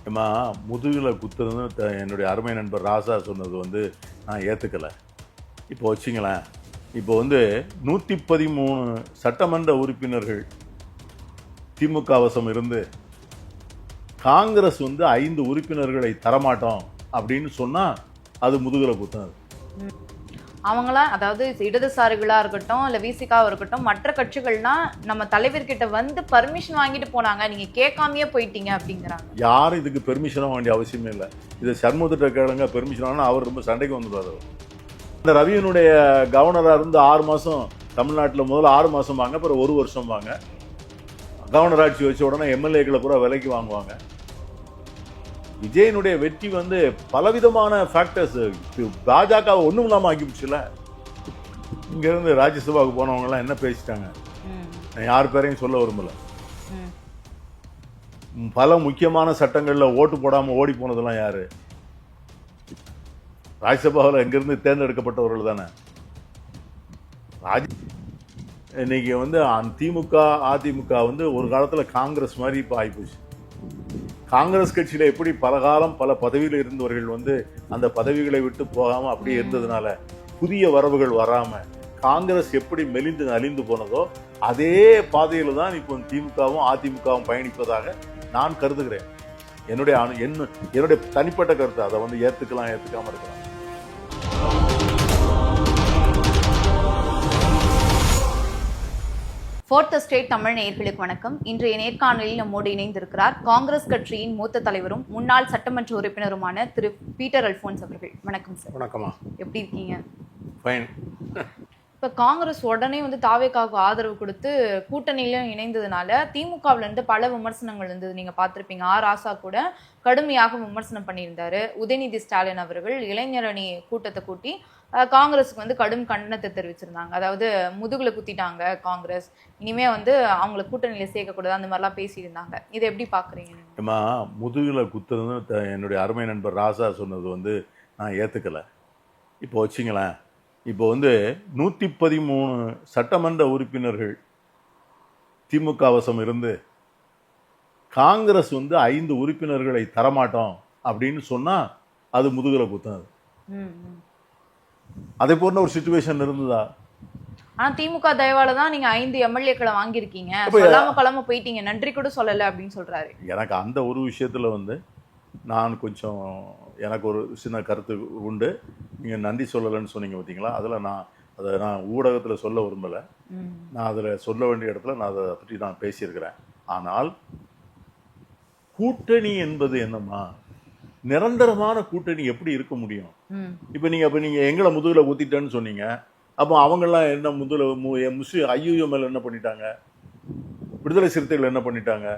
ஏம்மா முதுகில் குத்துறது என்னுடைய அருமை நண்பர் ராசா சொன்னது நான் ஏற்றுக்கலை. இப்போ வச்சிங்களேன், இப்போ 113 சட்டமன்ற உறுப்பினர்கள் திமுக வசம் இருந்து காங்கிரஸ் 5 உறுப்பினர்களை தரமாட்டோம் அப்படின்னு சொன்னால் அது முதுகில் குத்துனது. அவங்களாம் அதாவது இடதுசாரிகளாக இருக்கட்டும் இல்லை விசிகாவாக இருக்கட்டும் மற்ற கட்சிகள்னா நம்ம தலைவர்கிட்ட வந்து பர்மிஷன் வாங்கிட்டு போனாங்க, நீங்கள் கேட்காமையே போயிட்டீங்க அப்படிங்கிறாங்க. யாரும் இதுக்கு பெர்மிஷனாக வேண்டிய அவசியமே இல்லை. இதை சண்முகத்திட்ட கேளுங்க, பெர்மிஷன் ஆனால் அவர் ரொம்ப சண்டைக்கு வந்துடுவார். இந்த ரவியினுடைய கவர்னராக இருந்து 6 மாதம் தமிழ்நாட்டில் முதல்ல 6 மாதம் வாங்க, அப்புறம் 1 வருஷம் வாங்க. கவர்னர் ஆட்சி வச்ச உடனே எம்எல்ஏக்களை பூரா விலைக்கு வாங்குவாங்க. விஜயனுடைய வெற்றி பலவிதமான ஃபேக்டர்ஸ் பாஜக ஒன்றும் இல்லாமல் ஆக்கிடுச்சுல. இங்கேருந்து ராஜ்யசபாவுக்கு போனவங்கலாம் என்ன பேசிட்டாங்க, நான் யார் பேரையும் சொல்ல விரும்பல. பல முக்கியமான சட்டங்களில் ஓட்டு போடாமல் ஓடி போனதெல்லாம் யாரு? ராஜ்யசபாவில் எங்கிருந்து தேர்ந்தெடுக்கப்பட்டவர்கள் தானே. இன்னைக்கு திமுக அதிமுக ஒரு காலத்தில் காங்கிரஸ் மாதிரி இப்போ ஆகிப்போச்சு. காங்கிரஸ் கட்சியில் எப்படி பல காலம் பல பதவியில் இருந்தவர்கள் அந்த பதவிகளை விட்டு போகாமல் அப்படியே இருந்ததுனால புதிய வரவுகள் வராமல் காங்கிரஸ் எப்படி மெலிந்து அழிந்து போனதோ அதே பாதையில் தான் இப்போ திமுகவும் அதிமுகவும் பயணிப்பதாக நான் கருதுகிறேன். என்னுடைய தனிப்பட்ட கருத்து. அதை ஏற்றுக்கலாம், ஏற்றுக்காம இருக்கலாம். ஃபோர்த் ஸ்டேட் தமிழ் நேயர்களுக்கு வணக்கம். இன்றைய நேர்காணலில் நம்மோடு இணைந்திருக்கிறார் காங்கிரஸ் கட்சியின் மூத்த தலைவரும் முன்னாள் சட்டமன்ற உறுப்பினருமான திரு பீட்டர் அல்போன்ஸ் அவர்கள். வணக்கம் சார். வணக்கம்மா. எப்படி இருக்கீங்க? ஃபைன். இப்போ காங்கிரஸ் உடனே தாவேகாவுக்கு ஆதரவு கொடுத்து கூட்டணியிலும் இணைந்ததுனால திமுகவிலேருந்து பல விமர்சனங்கள் இருந்தது. நீங்கள் பார்த்துருப்பீங்க. ராசா கூட கடுமையாக விமர்சனம் பண்ணியிருந்தாரு. உதயநிதி ஸ்டாலின் அவர்கள் இளைஞரணி கூட்டத்தை கூட்டி காங்கிரஸுக்கு கடும் கண்டனத்தை தெரிவிச்சிருந்தாங்க. அதாவது முதுகுல குத்திட்டாங்க காங்கிரஸ், இனிமே அவங்கள கூட்டணியில சேர்க்கக்கூடாது, அந்த மாதிரிலாம் பேசியிருந்தாங்க. இதை எப்படி பார்க்குறீங்க? ஏம்மா முதுகுல குத்துறது என்னுடைய அருமை நண்பர் ராசா சொன்னது நான் ஏற்றுக்கலை. இப்போ வச்சிங்களேன், இப்போ 113 சட்டமன்ற உறுப்பினர்கள் திமுக வசம் இருந்து காங்கிரஸ் 5 உறுப்பினர்களை தரமாட்டோம் அப்படின்னு சொன்னால் அது முதுகுல குத்துனது. அதே போன்ற ஒரு சிச்சுவேஷன் இருந்ததா? ஆனா திமுக தயவால தான் நீங்க 5 எம்எல்ஏக்களை வாங்கியிருக்கீங்க, சொல்லாம கிளம்ப போயிட்டீங்க, நன்றி கூட சொல்லலை அப்படின்னு சொல்றாரு. எனக்கு அந்த ஒரு விஷயத்துல நான் கொஞ்சம் எனக்கு ஒரு சின்ன கருத்து உண்டு. நீங்கள் நன்றி சொல்லலைன்னு சொன்னீங்க பார்த்தீங்களா, அதில் நான் ஊடகத்தில் சொல்ல விரும்பலை. நான் அதில் சொல்ல வேண்டிய இடத்துல நான் அதை பற்றி நான் பேசியிருக்கிறேன். ஆனால் கூட்டணி என்பது என்னம்மா, நிரந்தரமான கூட்டணி எப்படி இருக்க முடியும்? இப்போ நீங்கள் எங்களை முதுகில் ஊற்றிட்டேன்னு சொன்னீங்க, அப்போ அவங்கெல்லாம் என்ன முஸ்லீம் ஐயுஎம்எல் என்ன பண்ணிட்டாங்க, விடுதலை சிறுத்தைகள் என்ன பண்ணிட்டாங்க?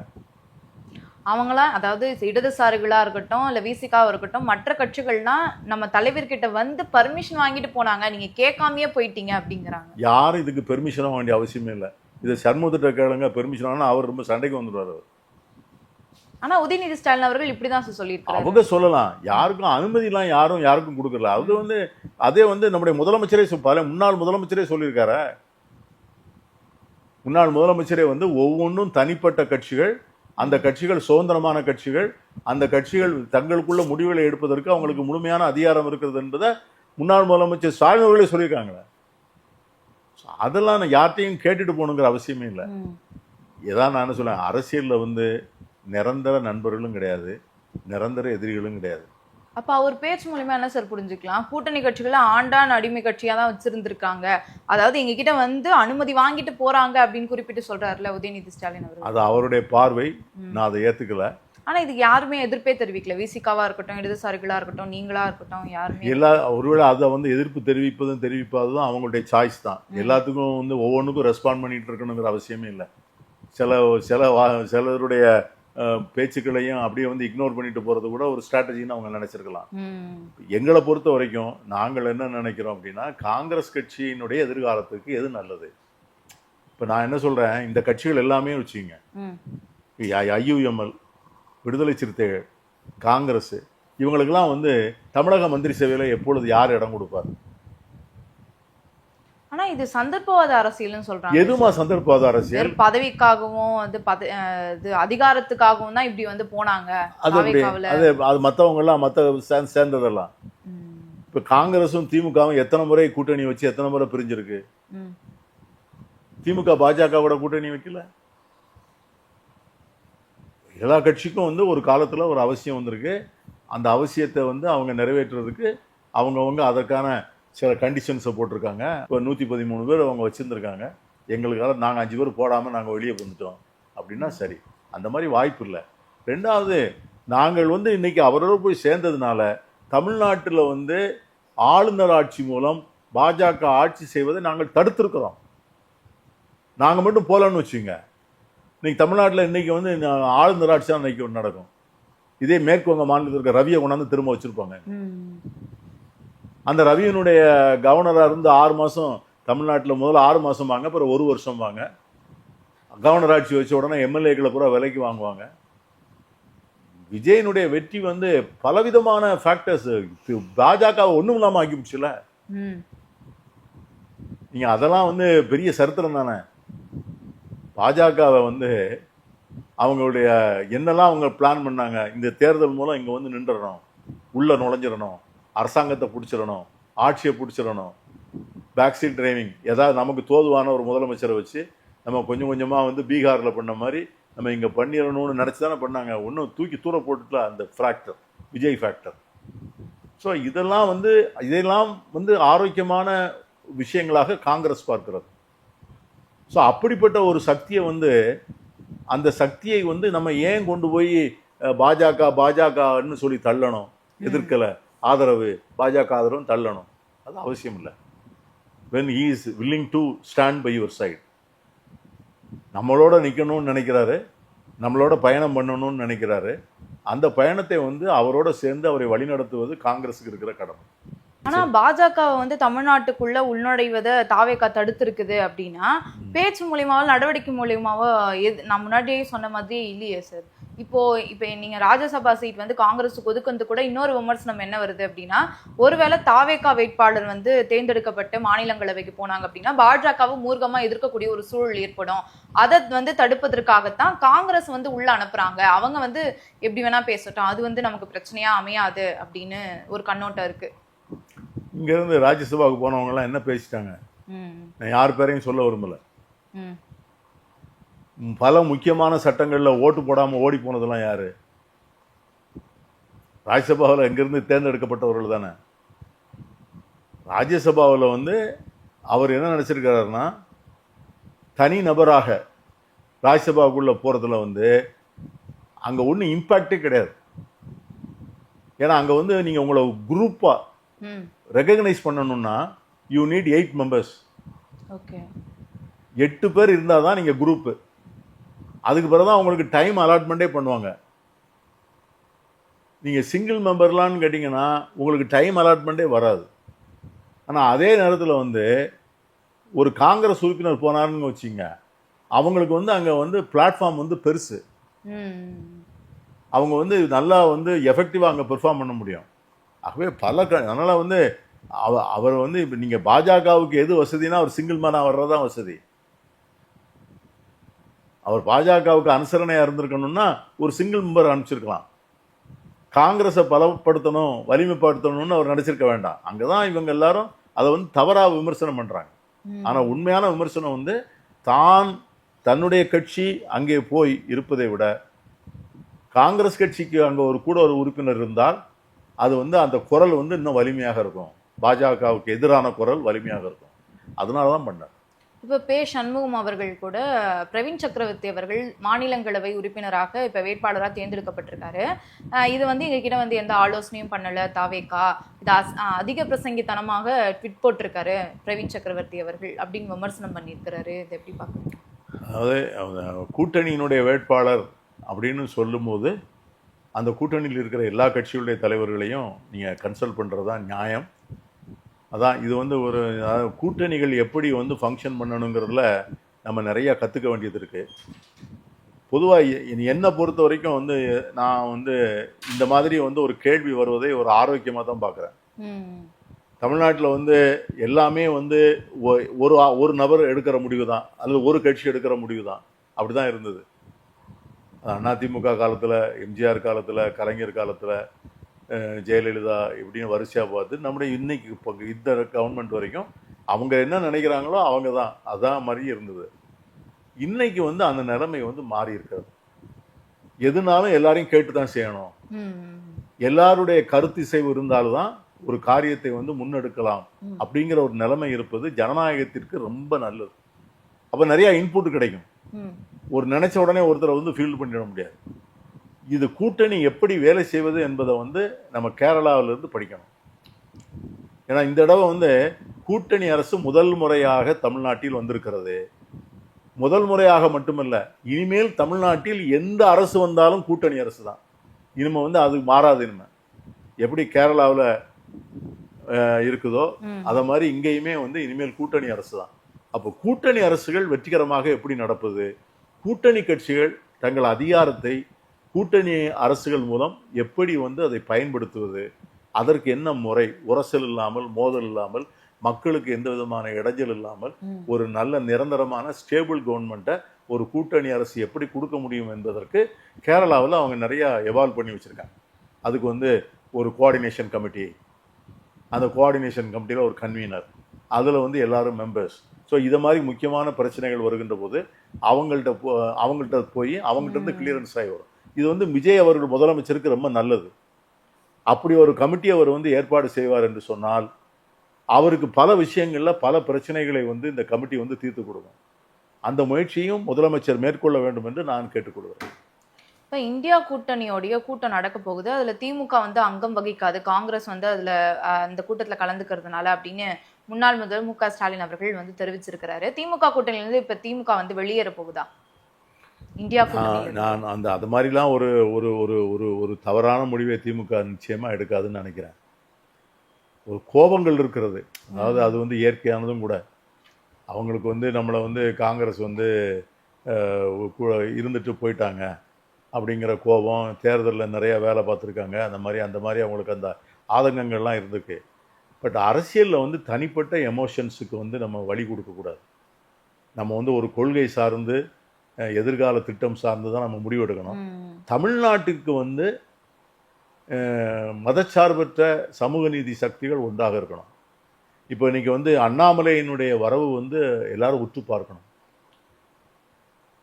அவங்களாம் அதாவது இடதுசாரிகளாக இருக்கட்டும் இல்லை விசிகாவாக இருக்கட்டும் மற்ற கட்சிகள்னா நம்ம தலைவர்கிட்ட வந்து பர்மிஷன் வாங்கிட்டு போனாங்க, நீங்கள் கேட்காமையே போயிட்டீங்க அப்படிங்கிறாங்க. யாரும் இதுக்கு பெர்மிஷனாக வேண்டிய அவசியமே இல்லை. இதை சண்முகத்திட்ட கேளுங்க, பெர்மிஷன் ஆனால் அவர் ரொம்ப சண்டைக்கு வந்துடுவார். ஆனா உதயநிதி ஸ்டாலின் அவர்கள் இப்படிதான் சொல்லியிருக்காங்க. அவங்க சொல்லலாம், யாருக்கும் அனுமதிலாம் யாருக்கும் கொடுக்கல. அது அதே நம்முடைய முதலமைச்சரே முன்னாள் முதலமைச்சரே சொல்லியிருக்காரு. முன்னாள் முதலமைச்சரே ஒவ்வொன்றும் தனிப்பட்ட கட்சிகள், அந்த கட்சிகள் சுதந்திரமான கட்சிகள், அந்த கட்சிகள் தங்களுக்குள்ள முடிவுகளை எடுப்பதற்கு அவங்களுக்கு முழுமையான அதிகாரம் இருக்கிறது என்பதை முன்னாள் முதலமைச்சர் ஸ்டாலின் அவர்களே சொல்லியிருக்காங்களே. அதெல்லாம் நான் யார்ட்டையும் கேட்டுட்டு போகணுங்கிற அவசியமே இல்லை. ஏதான் நான் சொல்லேன், அரசியலில் நிரந்தர நண்பர்களும் கிடையாது, நிரந்தர எதிரிகளும் கிடையாது. அப்ப அவர் பேச்சு மூலமா என்ன சார் புரிஞ்சுக்கலாம்? கூட்டணி கட்சிகளை ஆண்டான் அடிமை கட்சியா தான் வச்சிருந்திருக்காங்க, அதாவது எங்க கிட்ட அனுமதி வாங்கிட்டு போறாங்க அப்படின்னு குறிப்பிட்டு சொல்றாருல உதயநிதி ஸ்டாலின் அவர். அது அவருடைய பார்வை, நான் அதை ஏத்துக்கல. ஆனா இதுக்கு யாருமே எதிர்ப்பே தெரிவிக்கல. விசிகாவா இருக்கட்டும், இடதுசாரிகளா இருக்கட்டும், நீங்களா இருக்கட்டும், யாருமே ஒருவேளை அதை எதிர்ப்பு தெரிவிப்பதும் அவங்களுடைய சாய்ஸ் தான். எல்லாத்துக்கும் ஒவ்வொன்றுக்கும் ரெஸ்பாண்ட் பண்ணிட்டு இருக்கணுங்கிற அவசியமே இல்லை. சிலருடைய பேச்சுக்களையும் அப்படியே இக்னோர் பண்ணிட்டு போறது கூட ஒரு ஸ்ட்ராட்டஜின்னு அவங்க நினைச்சிருக்கலாம். எங்களை பொறுத்த வரைக்கும் நாங்கள் என்ன நினைக்கிறோம் அப்படின்னா, காங்கிரஸ் கட்சியினுடைய எதிர்காலத்துக்கு எது நல்லது. இப்ப நான் என்ன சொல்றேன், இந்த கட்சிகள் எல்லாமே வச்சுங்க, ஐயுஎம்எல், விடுதலை சிறுத்தைகள், காங்கிரஸ், இவங்களுக்கெல்லாம் தமிழக மந்திரி சபையில எப்பொழுது யார் இடம் கொடுப்பார்? ஆனா ஆனா இது சந்தர்ப்பவாத அரசியல்னு சொல்றாங்க. எதுமா சந்தர்ப்பவாத அரசியல்? வெறும் பதவிக்காகவும் இது அதிகாரத்துக்காகவும் தான் இப்படி வந்து போனாங்க. அது மத்தவங்க எல்லாம் சேர்ந்ததெல்லாம். இப்ப காங்கிரஸும் திமுகவும் எத்தனை முறை கூட்டணி வச்சு எத்தனை முறை பிரிஞ்சிருக்கு? திமுக பாஜகவோட கூட்டணி வைக்கல. எல்லா கட்சிக்கும் வந்து ஒரு காலத்துல ஒரு அவசியம் வந்திருக்கு. அந்த அவசியத்தை வந்து அவங்க நிறைவேற்றுறதுக்கு அவங்கவுங்க அதற்கான சில கண்டிஷன்ஸை போட்டிருக்காங்க. இப்போ 113 பேர் அவங்க வச்சுருந்துருக்காங்க. எங்களுக்காக நாங்கள் 5 பேர் போடாமல் நாங்கள் வெளியே வந்துட்டோம் அப்படின்னா சரி, அந்த மாதிரி வாய்ப்பு இல்லை. ரெண்டாவது, நாங்கள் வந்து இன்னைக்கு அவரோட போய் சேர்ந்ததுனால தமிழ்நாட்டில் வந்து ஆளுநர் ஆட்சி மூலம் பாஜக ஆட்சி செய்வதை நாங்கள் தடுத்திருக்கிறோம். நாங்கள் மட்டும் போகலன்னு வச்சுங்க, இன்னைக்கு தமிழ்நாட்டில் இன்னைக்கு வந்து ஆளுநர் ஆட்சி தான் இன்னைக்கு நடக்கும். இதே மேற்கு வங்க மாநிலத்தில் இருக்க ரவியை கொண்டாந்து திரும்ப வச்சிருப்பாங்க. அந்த ரவியினுடைய கவர்னராக இருந்து 6 மாதம் தமிழ்நாட்டில் முதல்ல 6 மாதம் வாங்க, அப்புறம் 1 வருஷம் வாங்க. கவர்னர் ஆட்சி வச்ச உடனே எம்எல்ஏக்களை பூரா விலைக்கு வாங்குவாங்க. விஜயனுடைய வெற்றி வந்து பலவிதமான ஃபேக்டர்ஸ் பாஜகவை ஒன்றும் இல்லாமல் ஆக்கிவிடுச்சுல. நீங்க அதெல்லாம் வந்து பெரிய சரித்திரம் தானே. பாஜகவை வந்து அவங்களுடைய என்னெல்லாம் அவங்க பிளான் பண்ணாங்க, இந்த தேர்தல் மூலம் இங்கே வந்து நின்றுடணும், உள்ள நுழைஞ்சிடணும், அரசாங்கத்தை பிடிச்சிடணும், ஆட்சியை பிடிச்சிடணும், பேக்சீட் டிரைவிங், ஏதாவது நமக்கு தோதுவான ஒரு முதலமைச்சரை வச்சு நம்ம கொஞ்சம் கொஞ்சமாக வந்து பீகாரில் பண்ண மாதிரி நம்ம இங்கே பண்ணிடணும்னு நினச்சி தானே பண்ணாங்க. ஒன்றும் தூக்கி தூர போட்டுட்டல அந்த ஃபேக்டர், விஜய் ஃபேக்டர். ஸோ இதெல்லாம் வந்து ஆரோக்கியமான விஷயங்களாக காங்கிரஸ் பார்க்கிறது. ஸோ அப்படிப்பட்ட ஒரு சக்தியை வந்து, அந்த சக்தியை வந்து நம்ம ஏன் கொண்டு போய் பாஜகன்னு சொல்லி தள்ளணும்? எதிர்க்கலை, ஆதரவு, பாஜக ஆதரவு தள்ளணும், அது அவசியம் இல்லை. when he is willing to stand by your side, நம்மளோட நிற்கணும்னு நினைக்கிறாரு, நம்மளோட பயணம் பண்ணணும்னு நினைக்கிறாரு, அந்த பயணத்தை வந்து அவரோட சேர்ந்து அவரை வழிநடத்துவது காங்கிரஸுக்கு இருக்கிற கடமை. ஆனா பாஜகவை வந்து தமிழ்நாட்டுக்குள்ள உள்நுழைவதை தாவேகா தடுத்திருக்குது அப்படின்னா, பேச்சு மூலியமாவோ நடவடிக்கை மூலியமாவோ நான் முன்னாடியே சொன்ன மாதிரி இல்லையே சார். இப்போ நீங்க ராஜ்யசபா சீட் வந்து காங்கிரஸுக்கு ஒதுக்குறது கூட இன்னொரு விமர்சனம் என்ன வருது அப்படின்னா, ஒருவேளை தாவேகா வேட்பாளர் வந்து தேர்ந்தெடுக்கப்பட்டு மாநிலங்களவைக்கு போனாங்க அப்படின்னா பாஜகவை மூர்க்கமா எதிர்க்கக்கூடிய ஒரு சூழல் ஏற்படும். அதை வந்து தடுப்பதற்காகத்தான் காங்கிரஸ் வந்து உள்ள அனுப்புறாங்க. அவங்க வந்து எப்படி வேணா பேசட்டும், அது வந்து நமக்கு பிரச்சனையா அமையாது அப்படின்னு ஒரு கண்ணோட்டம் இருக்கு. இங்க இருந்து ராஜ்யசபாவுக்கு போனவங்க எல்லாம் என்ன பேசிட்டாங்க, நான் யார் பேரையும் சொல்ல விரும்பல. பல முக்கியமான சட்டங்கள்ல ஓட்டு போடாம ஓடி போனதெல்லாம் யாரு? ராஜ்யசபாவில் எங்கிருந்து தேர்ந்தெடுக்கப்பட்டவர்கள் தானே. ராஜ்யசபாவில் வந்து அவர் என்ன நினைச்சிருக்கிறாருன்னா, தனி நபராக ராஜ்யசபாவுக்குள்ள போறதுல வந்து அங்க ஒன்றும் இம்பாக்டே கிடையாது. ஏன்னா அங்க வந்து நீங்க உங்களை குரூப்பா ரெகக்னைஸ் பண்ணணும்னா யூ நீட் 8 மெம்பர்ஸ். 8 பேர் இருந்தால் தான் நீங்கள் குரூப்பு. அதுக்கு பிறகு தான் உங்களுக்கு டைம் அலாட்மெண்ட்டே பண்ணுவாங்க. நீங்கள் சிங்கிள் மெம்பர்லான்னு கேட்டிங்கன்னா உங்களுக்கு டைம் அலாட்மெண்ட்டே வராது. ஆனால் அதே நேரத்தில் வந்து ஒரு காங்கிரஸ் உறுப்பினர் போனாருன்னு வச்சுங்க, அவங்களுக்கு வந்து அங்கே வந்து பிளாட்ஃபார்ம் வந்து பெருசு. அவங்க வந்து நல்லா வந்து எஃபெக்டிவாக அங்கே பெர்ஃபார்ம் பண்ண முடியும். ஆகவே அதனால் வந்து அவர் வந்து இப்போ நீங்கள் பாஜகவுக்கு எது வசதினா அவர் சிங்கிள் மேனாக வர்றதான் வசதி. அவர் பாஜகவுக்கு அனுசரணையாக இருந்திருக்கணும்னா ஒரு சிங்கிள் மெம்பர் அனுப்பிச்சிருக்கலாம். காங்கிரஸை பலப்படுத்தணும், வலிமைப்படுத்தணும்னு அவர் நினைச்சிருக்க வேண்டாம். அங்கே தான் இவங்க எல்லாரும் அதை வந்து தவறாக விமர்சனம் பண்ணுறாங்க. ஆனால் உண்மையான விமர்சனம் வந்து தன்னுடைய கட்சி அங்கே போய் இருப்பதை விட காங்கிரஸ் கட்சிக்கு அங்கே ஒரு உறுப்பினர் இருந்தால் அது வந்து அந்த குரல் வந்து இன்னும் வலிமையாக இருக்கும். பாஜகவுக்கு எதிரான குரல் வலிமையாக இருக்கும். அதனால தான் பண்ணார். இப்போ பே சண்முகம் அவர்கள் கூட பிரவீன் சக்கரவர்த்தி அவர்கள் மாநிலங்களவை உறுப்பினராக இப்போ வேட்பாளராக தேர்ந்தெடுக்கப்பட்டிருக்காரு. இது வந்து எங்ககிட்ட வந்து எந்த ஆலோசனையும் பண்ணலை தாவேகா, இது அதிக பிரசங்கித்தனமாக ட்விட் போட்டிருக்காரு பிரவீன் சக்கரவர்த்தி அவர்கள் அப்படின்னு விமர்சனம் பண்ணியிருக்கிறாரு. இதை எப்படி பார்க்குறீங்க? அதாவது கூட்டணியினுடைய வேட்பாளர் அப்படின்னு சொல்லும்போது அந்த கூட்டணியில் இருக்கிற எல்லா கட்சிகளுடைய தலைவர்களையும் நீங்கள் கன்சல்ட் பண்ணுறது தான் நியாயம். அதான் இது வந்து ஒரு கூட்டணிகள் எப்படி வந்து ஃபங்க்ஷன் பண்ணணுங்கிறதுல நம்ம நிறையா கற்றுக்க வேண்டியது இருக்குது. பொதுவாக என்னை பொறுத்த வரைக்கும் வந்து நான் வந்து இந்த மாதிரி வந்து ஒரு கேள்வி வருவதை ஒரு ஆரோக்கியமாக தான் பார்க்குறேன். தமிழ்நாட்டில் வந்து எல்லாமே வந்து ஒரு ஒரு நபர் எடுக்கிற முடிவு தான், அல்லது ஒரு கட்சி எடுக்கிற முடிவு தான். அப்படி தான் இருந்தது. அதிமுக காலத்தில், எம்ஜிஆர் காலத்தில், கலைஞர் காலத்தில், ஜெயலலிதா இப்படின்னு வரிசையாக பார்த்து நம்முடைய இன்னைக்கு இப்போ இந்த கவர்மெண்ட் வரைக்கும் அவங்க என்ன நினைக்கிறாங்களோ அவங்க தான், அதான் மாதிரி இருந்தது. இன்னைக்கு வந்து அந்த நிலைமை வந்து மாறி இருக்கிறது. எதுனாலும் எல்லாரையும் கேட்டு தான் செய்யணும், எல்லாருடைய கருத்திசைவு இருந்தால்தான் ஒரு காரியத்தை வந்து முன்னெடுக்கலாம் அப்படிங்கிற ஒரு நிலைமை இருப்பது ஜனநாயகத்திற்கு ரொம்ப நல்லது. அப்ப நிறைய இன்புட் கிடைக்கும். ஒரு நினைச்ச உடனே ஒருத்தரை வந்து ஃபீல்டு பண்ணிட முடியாது. இது கூட்டணி எப்படி வேலை செய்வது என்பதை வந்து நம்ம கேரளாவிலிருந்து படிக்கணும். ஏன்னா இந்த தடவை வந்து கூட்டணி அரசு முதல் முறையாக தமிழ்நாட்டில் வந்திருக்கிறது. முதல் முறையாக மட்டுமல்ல, இனிமேல் தமிழ்நாட்டில் எந்த அரசு வந்தாலும் கூட்டணி அரசு தான். இனிமே வந்து அது மாறாது. இனிமே எப்படி கேரளாவில் இருக்குதோ அத மாதிரி இங்கேயுமே வந்து இனிமேல் கூட்டணி அரசு தான். அப்போ கூட்டணி அரசுகள் வெற்றிகரமாக எப்படி நடப்பது, கூட்டணி கட்சிகள் தங்கள் அதிகாரத்தை கூட்டணி அரசுகள் மூலம் எப்படி வந்து அதை பயன்படுத்துவது, அதற்கு என்ன முறை, உரசல் இல்லாமல், மோதல் இல்லாமல், மக்களுக்கு எந்த விதமான இடைஞ்சல் இல்லாமல் ஒரு நல்ல நிரந்தரமான ஸ்டேபிள் கவர்மெண்ட்டை ஒரு கூட்டணி அரசு எப்படி கொடுக்க முடியும் என்பதற்கு கேரளாவில் அவங்க நிறைய எவால்வ் பண்ணி வச்சிருக்காங்க. அதுக்கு வந்து ஒரு கோஆர்டினேஷன் கமிட்டி, அந்த கோஆர்டினேஷன் கமிட்டியில் ஒரு கன்வீனர், அதில் வந்து எல்லாரும் மெம்பர்ஸ். ஸோ இதை மாதிரி முக்கியமான பிரச்சனைகள் வருகின்ற போது அவங்கள்ட்ட போய் அவங்கள்ட்ட இருந்து கிளியரன்ஸ் ஆகி வரும். இது வந்து விஜய் அவர்கள் முதலமைச்சருக்கு ரொம்ப நல்லது. அப்படி ஒரு கமிட்டி அவர் வந்து ஏற்பாடு செய்வார் என்று சொன்னால் அவருக்கு பல விஷயங்களில் பல பிரச்சனைகளை வந்து இந்த கமிட்டி வந்து தீர்த்து கொடுக்கும். அந்த முயற்சியும் முதலமைச்சர் மேற்கொள்ள வேண்டும் என்று நான் கேட்டுக்கொள்கிறேன். இப்போ இந்தியா கூட்டணியோடைய கூட்டம் நடக்க போகுது, அதில் திமுக வந்து அங்கம் வகிக்காது, காங்கிரஸ் வந்து அதில் அந்த கூட்டத்தில் கலந்துக்கிறதுனால அப்படின்னு முன்னாள் முதல்வர் மு க ஸ்டாலின் அவர்கள் வந்து தெரிவிச்சிருக்கிறாரு. திமுக கூட்டணியிலிருந்து இப்போ திமுக வந்து வெளியேற போகுதா இந்தியா கூட்டணி? நான் அந்த அது மாதிரிலாம் ஒரு ஒரு ஒரு ஒரு ஒரு தவறான முடிவை திமுக நிச்சயமாக எடுக்காதுன்னு நினைக்கிறேன். ஒரு கோபங்கள் இருக்கிறது, அதாவது அது வந்து இயற்கையானதும் கூட. அவங்களுக்கு வந்து நம்மளை வந்து காங்கிரஸ் வந்து இருந்துட்டு போயிட்டாங்க அப்படிங்கிற கோபம், தேர்தலில் நிறையா வேலை பார்த்துருக்காங்க, அந்த மாதிரி அவங்களுக்கு அந்த ஆதங்கங்கள்லாம் இருந்திருக்கு. பட் அரசியலில் வந்து தனிப்பட்ட எமோஷன்ஸுக்கு வந்து நம்ம வழி கொடுக்கக்கூடாது. நம்ம வந்து ஒரு கொள்கை சார்ந்து எதிர்கால திட்டம் சார்ந்து தான் நம்ம முடிவெடுக்கணும். தமிழ்நாட்டுக்கு வந்து மதச்சார்பற்ற சமூக நீதி சக்திகள் ஒன்றாக இருக்கணும். இப்போ இன்னைக்கு வந்து அண்ணாமலையினுடைய வரவு வந்து எல்லாரும் உற்று பார்க்கணும்.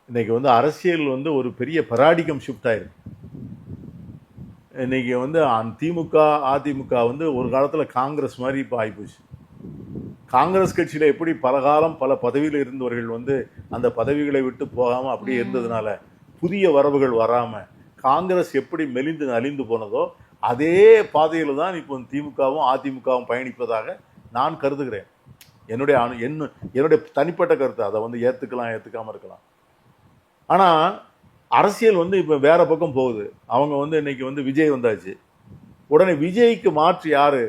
இன்னைக்கு வந்து அரசியல் வந்து ஒரு பெரிய பராடிகம் ஷிஃப்ட் ஆயிருக்கு. இன்னைக்கு வந்து திமுக அதிமுக வந்து ஒரு காலத்தில் காங்கிரஸ் மாதிரி இப்போ ஆகிப்போச்சு. காங்கிரஸ் கட்சியில் எப்படி பலகாலம் பல பதவியில் இருந்தவர்கள் வந்து அந்த பதவிகளை விட்டு போகாமல் அப்படியே இருந்ததுனால புதிய வரவுகள் வராமல் காங்கிரஸ் எப்படி மெலிந்து நலிந்து போனதோ அதே பாதையில் தான் இப்போ திமுகவும் அதிமுகவும் பயணிப்பதாக நான் கருதுகிறேன். என்னுடைய தனிப்பட்ட கருத்து. அதை வந்து ஏற்றுக்கலாம், ஏற்றுக்காமல் இருக்கலாம். ஆனால் அரசியல் வந்து இப்போ வேற பக்கம் போகுது. அவங்க வந்து இன்னைக்கு வந்து விஜய் வந்தாச்சு, உடனே விஜய்க்கு மாற்று யாரு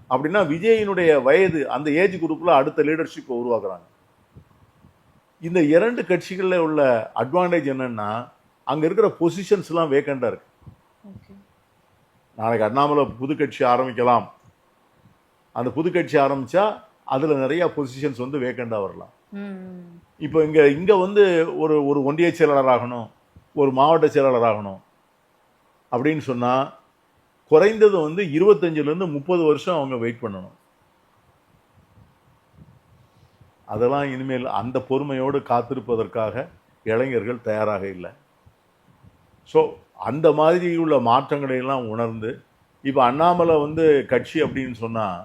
அப்படின்னா விஜயினுடைய வயது அந்த ஏஜ் குரூப்பில் அடுத்த லீடர்ஷிப்பை உருவாக்குறாங்க. இந்த இரண்டு கட்சிகளில் உள்ள அட்வான்டேஜ் என்னன்னா அங்கே இருக்கிற பொசிஷன்ஸ்லாம் வேக்கண்டாக இருக்கு. நாளைக்கு அண்ணாமலை புது கட்சி ஆரம்பிக்கலாம், அந்த புது கட்சி ஆரம்பிச்சா அதில் நிறைய பொசிஷன்ஸ் வந்து வேக்கண்டாக வரலாம். இப்போ இங்கே வந்து ஒரு ஒன்றிய செயலாளர் ஆகணும், ஒரு மாவட்ட செயலாளர் ஆகணும் அப்படின்னு சொன்னால் குறைந்தது வந்து 25லேருந்து 30 வருஷம் அவங்க வெயிட் பண்ணணும். அதெல்லாம் இனிமேல் அந்த பொறுமையோடு காத்திருப்பதற்காக இளைஞர்கள் தயாராக இல்லை. ஸோ அந்த மாதிரி உள்ள மாற்றங்களை எல்லாம் உணர்ந்து இப்போ அண்ணாமலை வந்து கட்சி அப்படின்னு சொன்னால்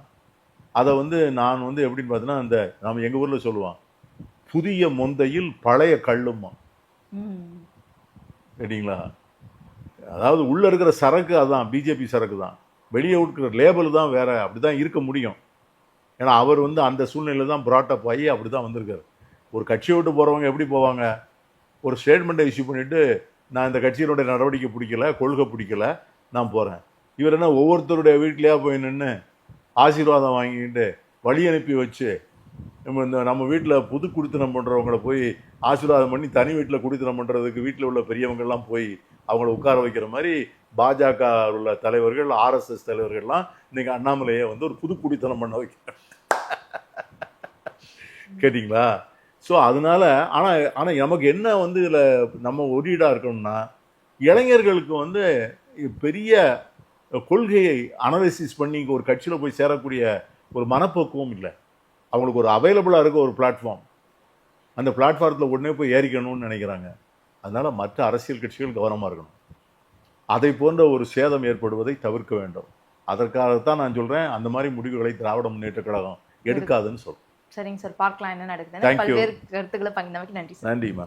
அதை வந்து நான் வந்து எப்படின்னு பார்த்தீங்கன்னா அந்த நம்ம எங்கள் ஊரில் சொல்லுவான் புதிய மொந்தையில் பழைய கல்லுமா, சரிங்களா? அதாவது உள்ளே இருக்கிற சரக்கு அதான் பிஜேபி சரக்கு தான், வெளியே இருக்கிற லேபிள் தான் வேற. அப்படி தான் இருக்க முடியும். ஏன்னா அவர் வந்து அந்த சூழ்நிலையில் தான் ப்ராட்டப் ஆகி அப்படி தான் வந்திருக்காரு. ஒரு கட்சியை விட்டு போகிறவங்க எப்படி போவாங்க? ஒரு ஸ்டேட்மெண்ட்டை இஷ்யூ பண்ணிவிட்டு நான் இந்த கட்சியினுடைய நடவடிக்கை பிடிக்கல, கொள்கை பிடிக்கல, நான் போகிறேன். இவர் என்ன ஒவ்வொருத்தருடைய வீட்லையா போய் நின்று ஆசீர்வாதம் வாங்கிட்டு வழி அனுப்பி வச்சு நம்ம வீட்டில் புது குடித்தனம் பண்ணுறவங்கள போய் ஆசீர்வாதம் பண்ணி தனி வீட்டில் குடித்தனம் பண்ணுறதுக்கு வீட்டில் உள்ள பெரியவங்கெல்லாம் போய் அவங்கள உட்கார வைக்கிற மாதிரி பாஜக உள்ள தலைவர்கள், ஆர்எஸ்எஸ் தலைவர்கள்லாம் இன்னைக்கு அண்ணாமலையை வந்து ஒரு புது குடித்தனம் பண்ண வைக்கிறாங்க. கேட்டிங்களா? ஸோ அதனால ஆனால் நமக்கு என்ன வந்து இதில் நம்ம ஒரீடாக இருக்கணும்னா, இளைஞர்களுக்கு வந்து பெரிய கொள்கையை அனலைசிஸ் பண்ணி ஒரு கட்சியில் போய் சேரக்கூடிய ஒரு மனப்போக்குவம் இல்லை. அவங்களுக்கு ஒரு அவைலபிளாக இருக்க ஒரு பிளாட்ஃபார்ம், அந்த பிளாட்ஃபார்த்தில் உடனே போய் ஏறிக்கணும்னு நினைக்கிறாங்க. அதனால் மற்ற அரசியல் கட்சிகள் கவனமாக இருக்கணும். அதை போன்ற ஒரு சேதம் ஏற்படுவதை தவிர்க்க வேண்டும். அதற்காகத்தான் நான் சொல்கிறேன், அந்த மாதிரி முடிவுகளை திராவிட முன்னேற்ற கழகம் எடுக்காதுன்னு சொல்கிறேன். சரிங்க சார், பார்க்கலாம் என்ன நடக்குதுன்னு. Thank you. பல்வேறு கருத்துக்களை பகிர்ந்தமைக்கு நன்றி சார். நன்றிம்மா.